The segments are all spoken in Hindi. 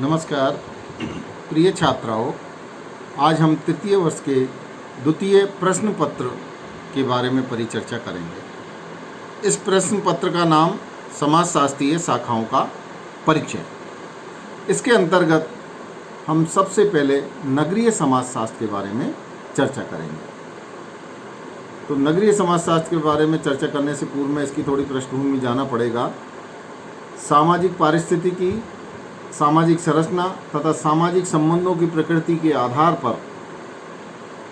नमस्कार प्रिय छात्राओं, आज हम तृतीय वर्ष के द्वितीय प्रश्न पत्र के बारे में परिचर्चा करेंगे। इस प्रश्न पत्र का नाम समाजशास्त्रीय शाखाओं का परिचय। इसके अंतर्गत हम सबसे पहले नगरीय समाजशास्त्र के बारे में चर्चा करेंगे। तो नगरीय समाजशास्त्र के बारे में चर्चा करने से पूर्व में इसकी थोड़ी पृष्ठभूमि जाना पड़ेगा। सामाजिक पारिस्थितिकी, सामाजिक संरचना तथा सामाजिक संबंधों की प्रकृति के आधार पर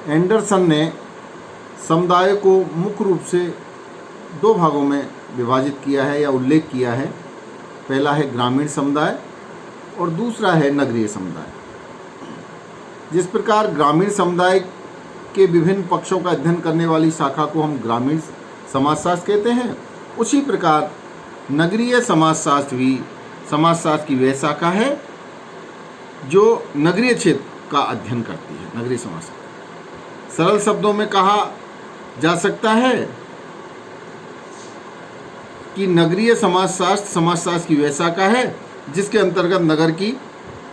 एंडरसन ने समुदाय को मुख्य रूप से दो भागों में विभाजित किया है या उल्लेख किया है। पहला है ग्रामीण समुदाय और दूसरा है नगरीय समुदाय। जिस प्रकार ग्रामीण समुदाय के विभिन्न पक्षों का अध्ययन करने वाली शाखा को हम ग्रामीण समाजशास्त्र कहते हैं, उसी प्रकार नगरीय समाजशास्त्र भी समाजशास्त्र की वह शाखा है जो नगरीय क्षेत्र का अध्ययन करती है। नगरीय समाजशास्त्र सरल शब्दों में कहा जा सकता है कि नगरीय समाजशास्त्र समाजशास्त्र की वह शाखा है जिसके अंतर्गत नगर की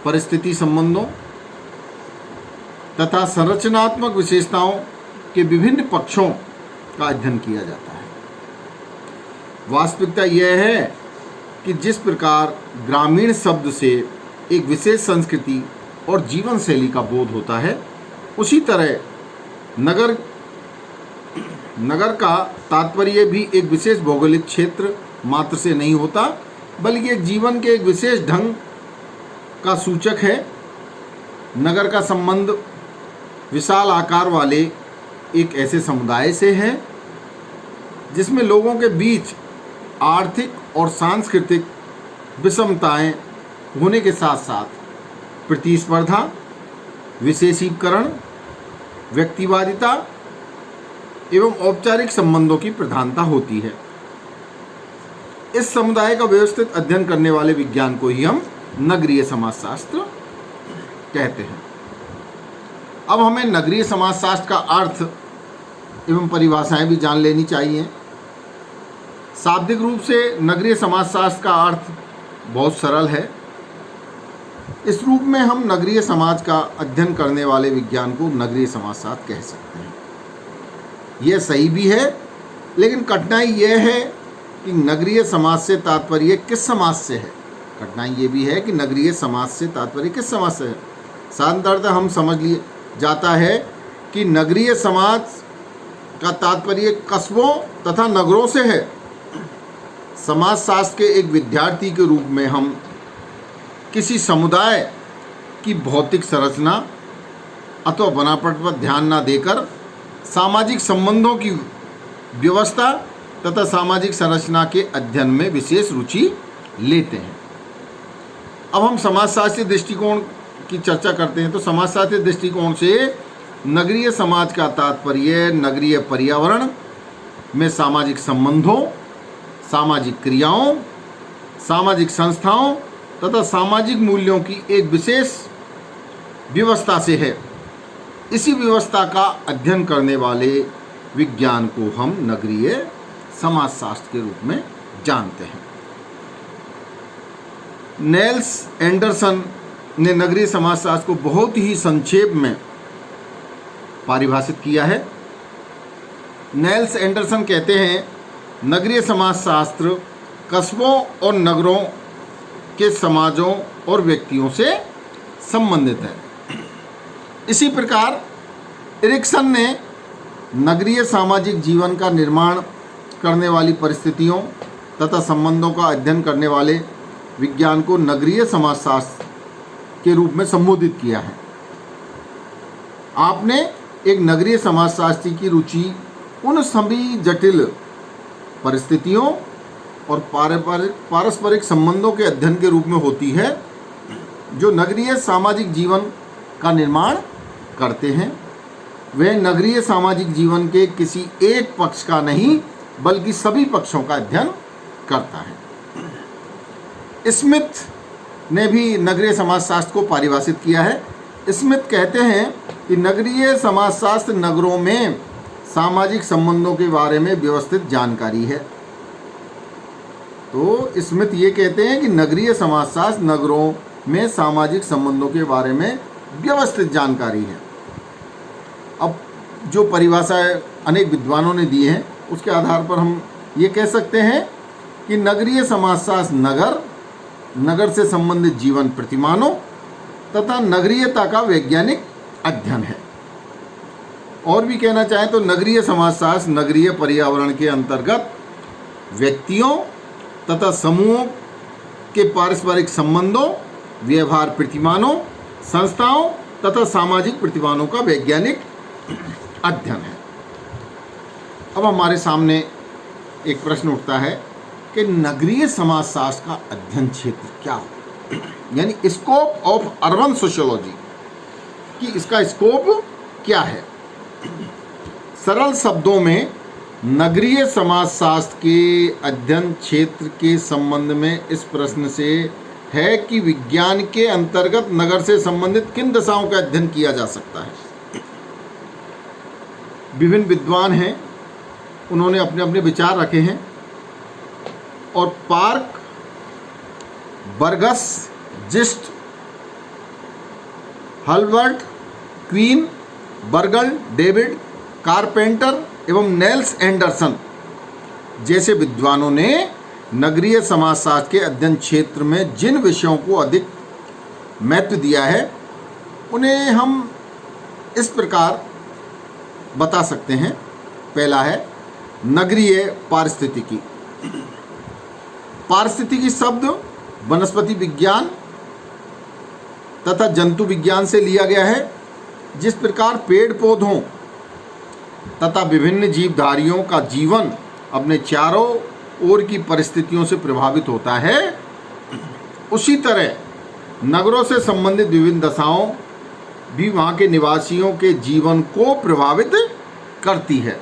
परिस्थिति संबंधों तथा संरचनात्मक विशेषताओं के विभिन्न पक्षों का अध्ययन किया जाता है। वास्तविकता यह है कि जिस प्रकार ग्रामीण शब्द से एक विशेष संस्कृति और जीवन शैली का बोध होता है, उसी तरह नगर का तात्पर्य भी एक विशेष भौगोलिक क्षेत्र मात्र से नहीं होता, बल्कि एक जीवन के एक विशेष ढंग का सूचक है। नगर का संबंध विशाल आकार वाले एक ऐसे समुदाय से है जिसमें लोगों के बीच आर्थिक और सांस्कृतिक विषमताएं होने के साथ साथ प्रतिस्पर्धा, विशेषीकरण, व्यक्तिवादिता एवं औपचारिक संबंधों की प्रधानता होती है। इस समुदाय का व्यवस्थित अध्ययन करने वाले विज्ञान को ही हम नगरीय समाजशास्त्र कहते हैं। अब हमें नगरीय समाजशास्त्र का अर्थ एवं परिभाषाएं भी जान लेनी चाहिए। शाब्दिक रूप से नगरीय समाजशास्त्र का अर्थ बहुत सरल है। इस रूप में हम नगरीय समाज का अध्ययन करने वाले विज्ञान को नगरीय समाजशास्त्र कह सकते हैं। यह सही भी है, लेकिन कठिनाई यह है कि नगरीय समाज से तात्पर्य किस समाज से है। कठिनाई ये भी है कि नगरीय समाज से तात्पर्य किस समाज से है। साधारणतः हम समझ लिए जाता है कि नगरीय समाज का तात्पर्य कस्बों तथा नगरों से है। समाजशास्त्र के एक विद्यार्थी के रूप में हम किसी समुदाय की भौतिक संरचना अथवा बनावट पर ध्यान न देकर सामाजिक संबंधों की व्यवस्था तथा सामाजिक संरचना के अध्ययन में विशेष रुचि लेते हैं। अब हम समाजशास्त्रीय दृष्टिकोण की चर्चा करते हैं। तो समाजशास्त्रीय दृष्टिकोण से नगरीय समाज का तात्पर्य नगरीय पर्यावरण में सामाजिक संबंधों, सामाजिक क्रियाओं, सामाजिक संस्थाओं तथा सामाजिक मूल्यों की एक विशेष व्यवस्था से है। इसी व्यवस्था का अध्ययन करने वाले विज्ञान को हम नगरीय समाजशास्त्र के रूप में जानते हैं। नेल्स एंडरसन ने नगरीय समाजशास्त्र को बहुत ही संक्षेप में परिभाषित किया है। नेल्स एंडरसन कहते हैं, नगरीय समाजशास्त्र कस्बों और नगरों के समाजों और व्यक्तियों से संबंधित है। इसी प्रकार एरिक्सन ने नगरीय सामाजिक जीवन का निर्माण करने वाली परिस्थितियों तथा संबंधों का अध्ययन करने वाले विज्ञान को नगरीय समाजशास्त्र के रूप में संबोधित किया है। आपने एक नगरीय समाजशास्त्री की रुचि उन सभी जटिल परिस्थितियों और पारस्परिक संबंधों के अध्ययन के रूप में होती है जो नगरीय सामाजिक जीवन का निर्माण करते हैं। वह नगरीय सामाजिक जीवन के किसी एक पक्ष का नहीं बल्कि सभी पक्षों का अध्ययन करता है। स्मिथ ने भी नगरीय समाजशास्त्र को परिभाषित किया है। स्मिथ कहते हैं कि नगरीय समाजशास्त्र नगरों में सामाजिक संबंधों के बारे में व्यवस्थित जानकारी है। तो स्मिथ ये कहते हैं कि नगरीय समाजशास्त्र नगरों में सामाजिक संबंधों के बारे में व्यवस्थित जानकारी है। अब जो परिभाषाएं अनेक विद्वानों ने दी हैं उसके आधार पर हम ये कह सकते हैं कि नगरीय समाजशास्त्र नगर से संबंधित जीवन प्रतिमानों तथा नगरीयता का वैज्ञानिक अध्ययन है। और भी कहना चाहें तो नगरीय समाजशास्त्र नगरीय पर्यावरण के अंतर्गत व्यक्तियों तथा समूहों के पारस्परिक संबंधों, व्यवहार प्रतिमानों, संस्थाओं तथा सामाजिक प्रतिमानों का वैज्ञानिक अध्ययन है। अब हमारे सामने एक प्रश्न उठता है कि नगरीय समाजशास्त्र का अध्ययन क्षेत्र क्या हो, यानी स्कोप ऑफ अर्बन सोशियोलॉजी कि इसका स्कोप क्या है। सरल शब्दों में नगरीय समाजशास्त्र के अध्ययन क्षेत्र के संबंध में इस प्रश्न से है कि विज्ञान के अंतर्गत नगर से संबंधित किन दशाओं का अध्ययन किया जा सकता है। विभिन्न विद्वान हैं, उन्होंने अपने अपने विचार रखे हैं और Park, Burgess, Gist, Halbert, Quinn, Bergel, David, Carpenter एवं नेल्स एंडरसन जैसे विद्वानों ने नगरीय समाजशास्त्र के अध्ययन क्षेत्र में जिन विषयों को अधिक महत्व दिया है उन्हें हम इस प्रकार बता सकते हैं। पहला है नगरीय पारिस्थितिकी। पारिस्थितिकी शब्द वनस्पति विज्ञान तथा जंतु विज्ञान से लिया गया है। जिस प्रकार पेड़ पौधों तथा विभिन्न जीवधारियों का जीवन अपने चारों ओर की परिस्थितियों से प्रभावित होता है, उसी तरह नगरों से संबंधित विभिन्न दशाओं भी वहाँ के निवासियों के जीवन को प्रभावित करती है।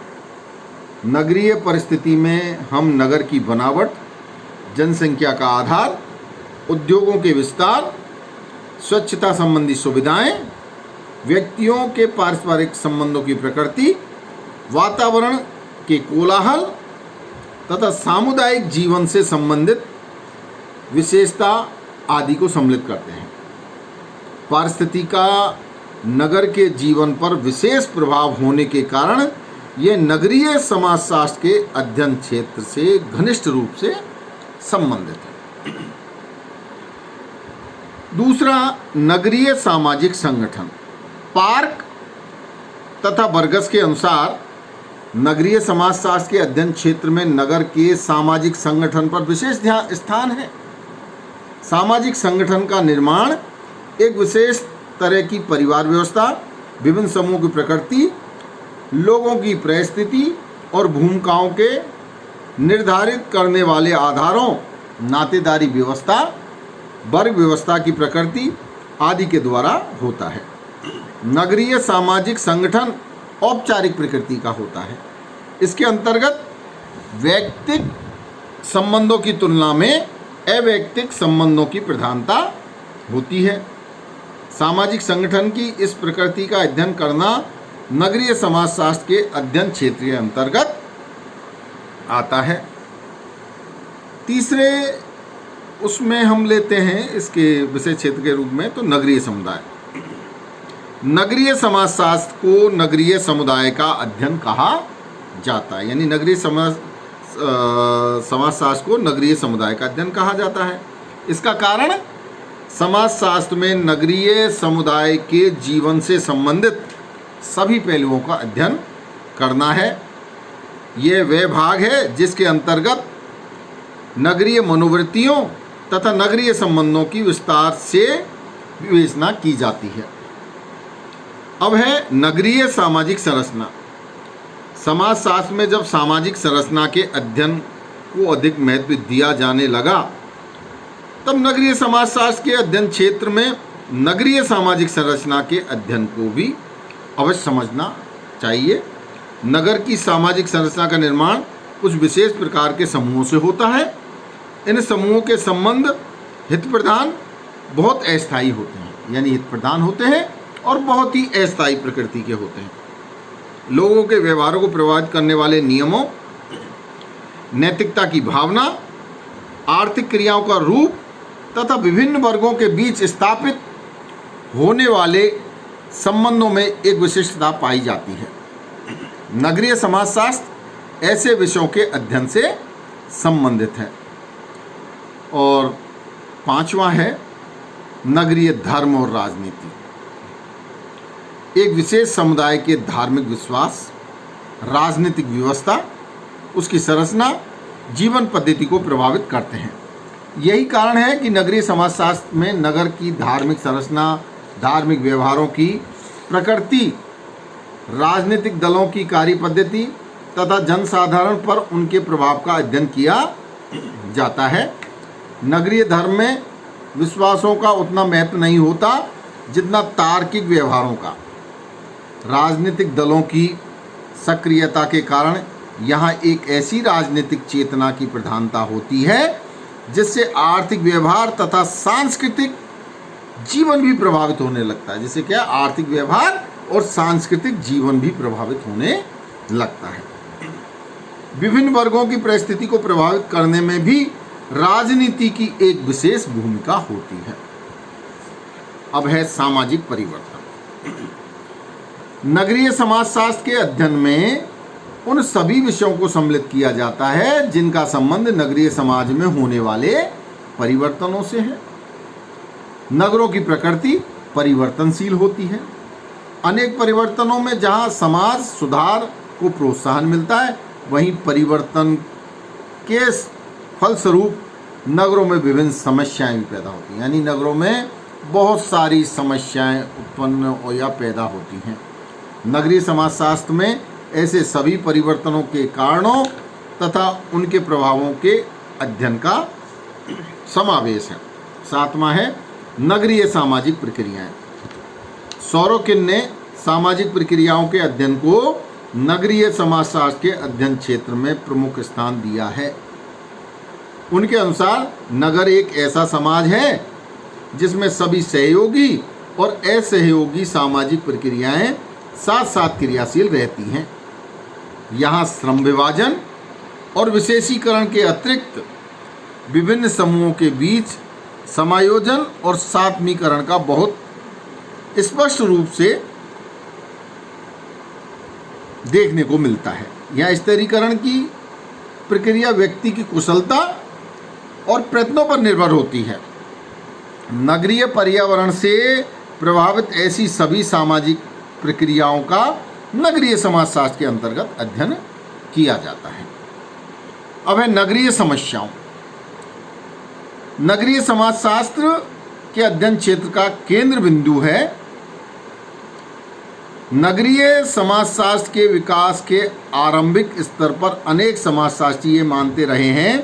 नगरीय परिस्थिति में हम नगर की बनावट, जनसंख्या का आधार, उद्योगों के विस्तार, स्वच्छता संबंधी सुविधाएं, व्यक्तियों के पारस्परिक संबंधों की प्रकृति, वातावरण के कोलाहल तथा सामुदायिक जीवन से संबंधित विशेषता आदि को सम्मिलित करते हैं। पारिस्थितिकी का नगर के जीवन पर विशेष प्रभाव होने के कारण ये नगरीय समाजशास्त्र के अध्ययन क्षेत्र से घनिष्ठ रूप से संबंधित है। दूसरा, नगरीय सामाजिक संगठन। पार्क तथा बर्गस के अनुसार नगरीय समाजशास्त्र के अध्ययन क्षेत्र में नगर के सामाजिक संगठन पर विशेष स्थान है। सामाजिक संगठन का निर्माण एक विशेष तरह की परिवार व्यवस्था, विभिन्न समूहों की प्रकृति, लोगों की परिस्थिति और भूमिकाओं के निर्धारित करने वाले आधारों, नातेदारी व्यवस्था, वर्ग व्यवस्था की प्रकृति आदि के द्वारा होता है। नगरीय सामाजिक संगठन औपचारिक प्रकृति का होता है। इसके अंतर्गत वैयक्तिक संबंधों की तुलना में अवैयक्तिक संबंधों की प्रधानता होती है। सामाजिक संगठन की इस प्रकृति का अध्ययन करना नगरीय समाजशास्त्र के अध्ययन क्षेत्र के अंतर्गत आता है। तीसरे उसमें हम लेते हैं इसके विषय क्षेत्र के रूप में तो नगरीय समुदाय। नगरीय समाजशास्त्र को नगरीय समुदाय का अध्ययन कहा जाता है, यानी नगरीय समाजशास्त्र को नगरीय समुदाय का अध्ययन कहा जाता है। इसका कारण समाजशास्त्र में नगरीय समुदाय के जीवन से संबंधित सभी पहलुओं का अध्ययन करना है। यह वह भाग है जिसके अंतर्गत नगरीय मनोवृत्तियों तथा नगरीय संबंधों की विस्तार से विवेचना की जाती है। अब है नगरीय सामाजिक संरचना। समाजशास्त्र में जब सामाजिक संरचना के अध्ययन को अधिक महत्व दिया जाने लगा तब नगरीय समाजशास्त्र के अध्ययन क्षेत्र में नगरीय सामाजिक संरचना के अध्ययन को भी अवश्य समझना चाहिए। नगर की सामाजिक संरचना का निर्माण कुछ विशेष प्रकार के समूहों से होता है। इन समूहों के संबंध हित प्रधान बहुत अस्थायी होते हैं, यानी हित प्रधान होते हैं और बहुत ही अस्थायी प्रकृति के होते हैं। लोगों के व्यवहारों को प्रभावित करने वाले नियमों, नैतिकता की भावना, आर्थिक क्रियाओं का रूप तथा विभिन्न वर्गों के बीच स्थापित होने वाले संबंधों में एक विशिष्टता पाई जाती है। नगरीय समाजशास्त्र ऐसे विषयों के अध्ययन से संबंधित है। और पांचवा है नगरीय धर्म और राजनीति। एक विशेष समुदाय के धार्मिक विश्वास, राजनीतिक व्यवस्था, उसकी संरचना, जीवन पद्धति को प्रभावित करते हैं। यही कारण है कि नगरीय समाजशास्त्र में नगर की धार्मिक संरचना, धार्मिक व्यवहारों की प्रकृति, राजनीतिक दलों की कार्यपद्धति तथा जनसाधारण पर उनके प्रभाव का अध्ययन किया जाता है। नगरीय धर्म में विश्वासों का उतना महत्व नहीं होता जितना तार्किक व्यवहारों का। राजनीतिक दलों की सक्रियता के कारण यहाँ एक ऐसी राजनीतिक चेतना की प्रधानता होती है जिससे आर्थिक व्यवहार तथा सांस्कृतिक जीवन भी प्रभावित होने लगता है। जिससे क्या, आर्थिक व्यवहार और सांस्कृतिक जीवन भी प्रभावित होने लगता है। विभिन्न वर्गों की परिस्थिति को प्रभावित करने में भी राजनीति की एक विशेष भूमिका होती है। अब है सामाजिक परिवर्तन। नगरीय समाजशास्त्र के अध्ययन में उन सभी विषयों को सम्मिलित किया जाता है जिनका संबंध नगरीय समाज में होने वाले परिवर्तनों से है। नगरों की प्रकृति परिवर्तनशील होती है। अनेक परिवर्तनों में जहां समाज सुधार को प्रोत्साहन मिलता है, वहीं परिवर्तन के फलस्वरूप नगरों में विभिन्न समस्याएं भी पैदा होती हैं। यानी नगरों में बहुत सारी समस्याएं उत्पन्न या पैदा होती हैं। नगरीय समाजशास्त्र में ऐसे सभी परिवर्तनों के कारणों तथा उनके प्रभावों के अध्ययन का समावेश है। सातवां है नगरीय सामाजिक प्रक्रियाएं। सोरोकिन ने सामाजिक प्रक्रियाओं के अध्ययन को नगरीय समाजशास्त्र के अध्ययन क्षेत्र में प्रमुख स्थान दिया है। उनके अनुसार नगर एक ऐसा समाज है जिसमें सभी सहयोगी और असहयोगी सामाजिक प्रक्रियाएं साथ साथ क्रियाशील रहती हैं। यहाँ श्रम विभाजन और विशेषीकरण के अतिरिक्त विभिन्न समूहों के बीच समायोजन और सात्मीकरण का बहुत स्पष्ट रूप से देखने को मिलता है। यह स्तरीकरण की प्रक्रिया व्यक्ति की कुशलता और प्रयत्नों पर निर्भर होती है। नगरीय पर्यावरण से प्रभावित ऐसी सभी सामाजिक प्रक्रियाओं का नगरीय समाजशास्त्र के अंतर्गत अध्ययन किया जाता है। अब है नगरीय समस्याओं। नगरीय समाजशास्त्र के अध्ययन क्षेत्र का केंद्र बिंदु है। नगरीय समाजशास्त्र के विकास के आरंभिक स्तर पर अनेक समाजशास्त्री ये मानते रहे हैं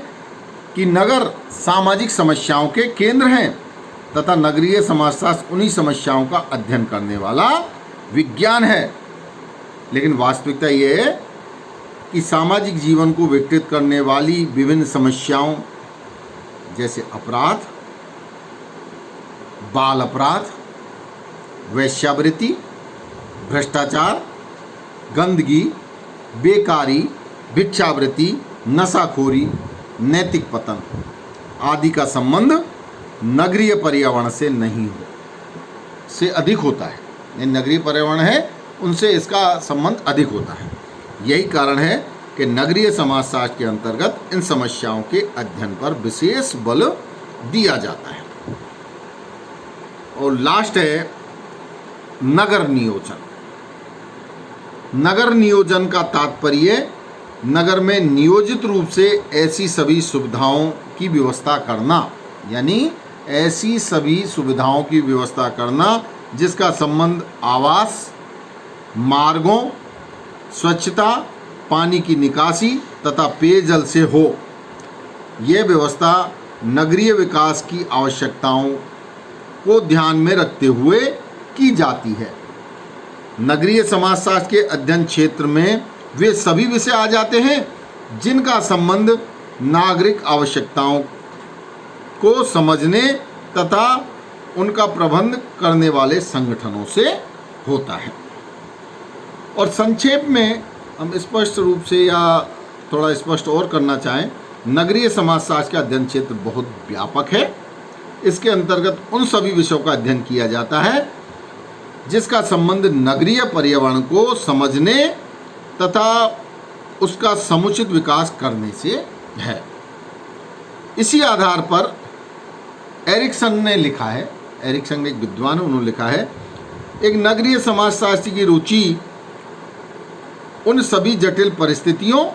कि नगर सामाजिक समस्याओं के केंद्र हैं तथा नगरीय समाजशास्त्र उन्हीं समस्याओं का अध्ययन करने वाला विज्ञान है। लेकिन वास्तविकता ये है कि सामाजिक जीवन को विकसित करने वाली विभिन्न समस्याओं जैसे अपराध, बाल अपराध, वेश्यावृत्ति, भ्रष्टाचार, गंदगी, बेकारी, भिक्षावृत्ति, नशाखोरी, नैतिक पतन आदि का संबंध नगरीय पर्यावरण से नहीं हो से अधिक होता है। ये नगरीय पर्यावरण है उनसे इसका संबंध अधिक होता है। यही कारण है कि नगरीय समाजशास्त्र के अंतर्गत इन समस्याओं के अध्ययन पर विशेष बल दिया जाता है। और लास्ट है नगर नियोजन। नगर नियोजन का तात्पर्य नगर में नियोजित रूप से ऐसी सभी सुविधाओं की व्यवस्था करना, यानी ऐसी सभी सुविधाओं की व्यवस्था करना जिसका संबंध आवास, मार्गों, स्वच्छता, पानी की निकासी तथा पेयजल से हो। यह व्यवस्था नगरीय विकास की आवश्यकताओं को ध्यान में रखते हुए की जाती है। नगरीय समाजशास्त्र के अध्ययन क्षेत्र में वे सभी विषय आ जाते हैं जिनका संबंध नागरिक आवश्यकताओं को समझने तथा उनका प्रबंध करने वाले संगठनों से होता है। और संक्षेप में हम स्पष्ट रूप से या थोड़ा स्पष्ट और करना चाहें, नगरीय समाजशास्त्र का अध्ययन क्षेत्र बहुत व्यापक है इसके अंतर्गत उन सभी विषयों का अध्ययन किया जाता है जिसका संबंध नगरीय पर्यावरण को समझने तथा उसका समुचित विकास करने से है। इसी आधार पर एरिक्सन ने लिखा है, एरिक्सन एक विद्वान है, उन्होंने लिखा है, एक नगरीय समाजशास्त्री की रुचि उन सभी जटिल परिस्थितियों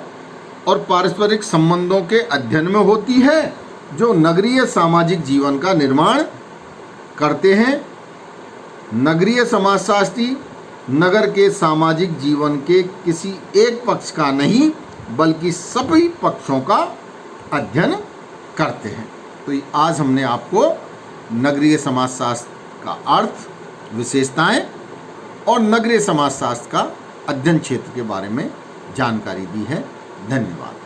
और पारस्परिक संबंधों के अध्ययन में होती है जो नगरीय सामाजिक जीवन का निर्माण करते हैं। नगरीय समाजशास्त्री नगर के सामाजिक जीवन के किसी एक पक्ष का नहीं बल्कि सभी पक्षों का अध्ययन करते हैं। तो आज हमने आपको नगरीय समाजशास्त्र का अर्थ, विशेषताएं और नगरीय समाजशास्त्र का अध्ययन क्षेत्र के बारे में जानकारी दी है। धन्यवाद।